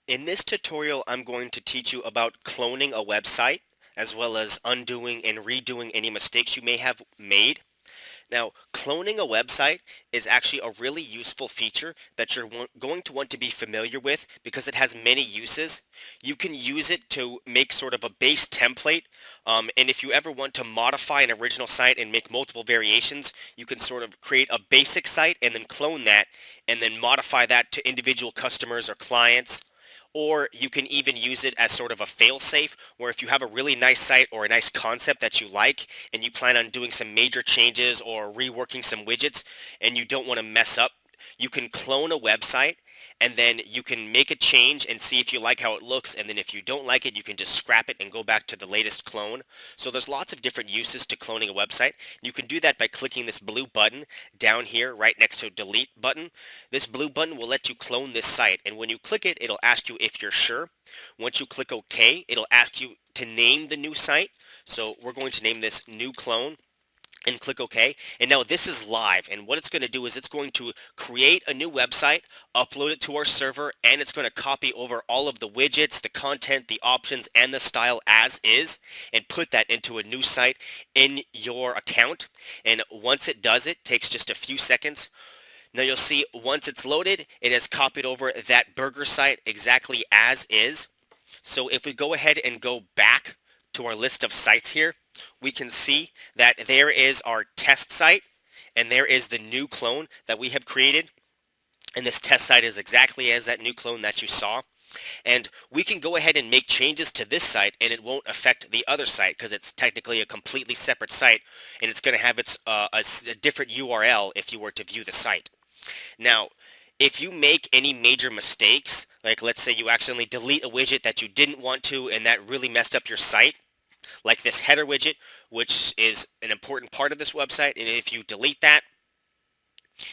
In this tutorial, I'm going to teach you about cloning a website, as well as undoing and redoing any mistakes you may have made. Now, cloning a website is actually a really useful feature that you're going to want to be familiar with because it has many uses. You can use it to make sort of a base template, and if you ever want to modify an original site and make multiple variations, you can sort of create a basic site and then clone that, and then modify that to individual customers or clients. Or you can even use it as sort of a fail-safe, where if you have a really nice site or a nice concept that you like, and you plan on doing some major changes or reworking some widgets, and you don't want to mess up, you can clone a website, and then you can make a change and see if you like how it looks, and then if you don't like it, you can just scrap it and go back to the latest clone. So there's lots of different uses to cloning a website. You can do that by clicking this blue button down here right next to delete button. This blue button will let you clone this site, and when you click it, it'll ask you if you're sure. Once you click OK, it'll ask you to name the new site. So we're going to name this new clone and click OK. And now this is live, and what it's going to do is it's going to create a new website, upload it to our server, and it's going to copy over all of the widgets, the content, the options, and the style as is, and put that into a new site in your account. And once it does it, takes just a few seconds. Now you'll see once it's loaded, it has copied over that burger site exactly as is. So if we go ahead and go back to our list of sites here, we can see that there is our test site, and there is the new clone that we have created. And this test site is exactly as that new clone that you saw. And we can go ahead and make changes to this site, and it won't affect the other site because it's technically a completely separate site, and it's going to have its a different URL if you were to view the site. Now, if you make any major mistakes, like let's say you accidentally delete a widget that you didn't want to and that really messed up your site, like this header widget, which is an important part of this website, and if you delete that,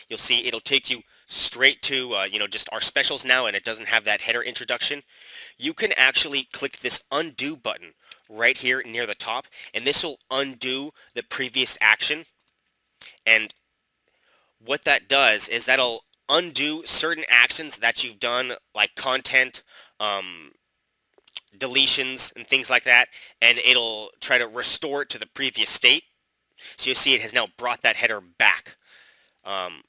you'll see it'll take you straight to just our specials now, and it doesn't have that header introduction. You can actually click this undo button right here near the top, and this will undo the previous action. And what that does is that'll undo certain actions that you've done, like content, um, deletions, and things like that, and it'll try to restore it to the previous state. So you'll see it has now brought that header back. Um,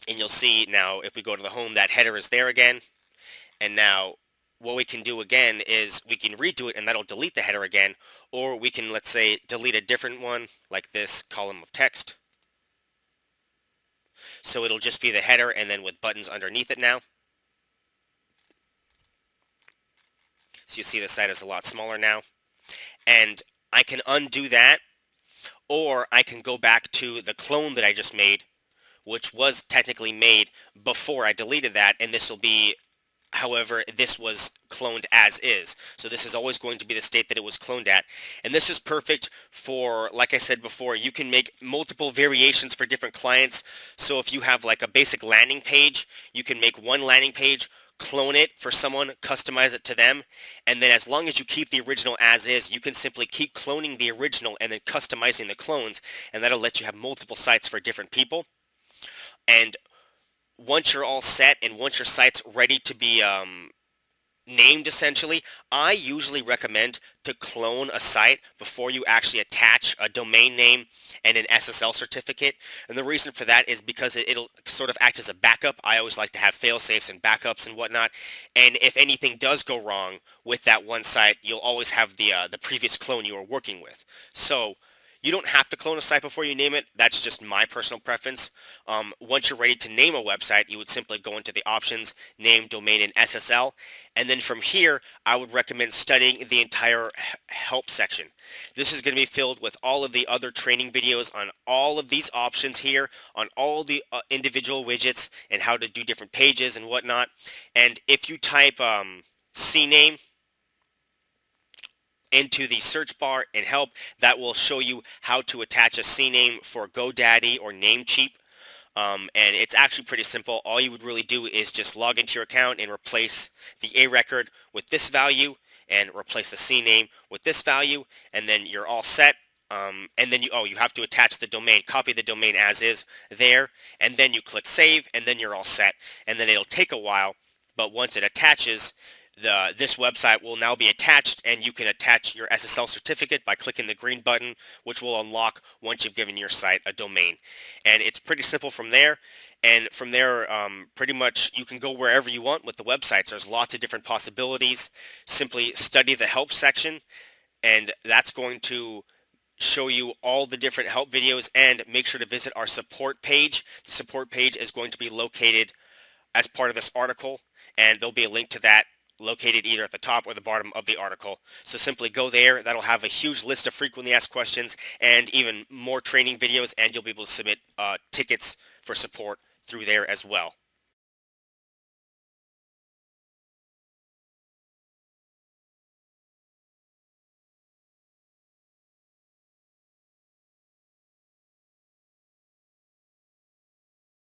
and you'll see now if we go to the home, that header is there again. And now what we can do again is we can redo it, and that'll delete the header again. Or we can, let's say, delete a different one, like this column of text. So it'll just be the header and then with buttons underneath it now. So you see the site is a lot smaller now. And I can undo that, or I can go back to the clone that I just made, which was technically made before I deleted that, and this will be, however, this was cloned as is. So this is always going to be the state that it was cloned at. And this is perfect for, like I said before, you can make multiple variations for different clients. So if you have like a basic landing page, you can make one landing page, clone it for someone, customize it to them, and then as long as you keep the original as is, you can simply keep cloning the original and then customizing the clones, and that'll let you have multiple sites for different people. And once you're all set and once your site's ready to be named essentially, I usually recommend to clone a site before you actually attach a domain name and an SSL certificate. And the reason for that is because it'll sort of act as a backup. I always like to have fail-safes and backups and whatnot. And if anything does go wrong with that one site, you'll always have the previous clone you were working with. So you don't have to clone a site before you name it. That's just my personal preference. Once you're ready to name a website, you would simply go into the options, name, domain, and SSL. And then from here, I would recommend studying the entire help section. This is going to be filled with all of the other training videos on all of these options here, on all the individual widgets and how to do different pages and whatnot. And if you type CNAME into the search bar and help, that will show you how to attach a CNAME for GoDaddy or Namecheap. And it's actually pretty simple. All you would really do is just log into your account and replace the A record with this value and replace the CNAME with this value, and then you're all set. And then you have to attach the domain, copy the domain as is there, and then you click save, and then you're all set. And then it'll take a while, but once it attaches, this website will now be attached, and you can attach your SSL certificate by clicking the green button, which will unlock once you've given your site a domain. And it's pretty simple from there. And from there, pretty much you can go wherever you want with the websites. There's lots of different possibilities. Simply study the help section, and that's going to show you all the different help videos. And make sure to visit our support page. The support page is going to be located as part of this article, and there'll be a link to that located either at the top or the bottom of the article. So simply go there. That'll have a huge list of frequently asked questions and even more training videos, and you'll be able to submit tickets for support through there as well.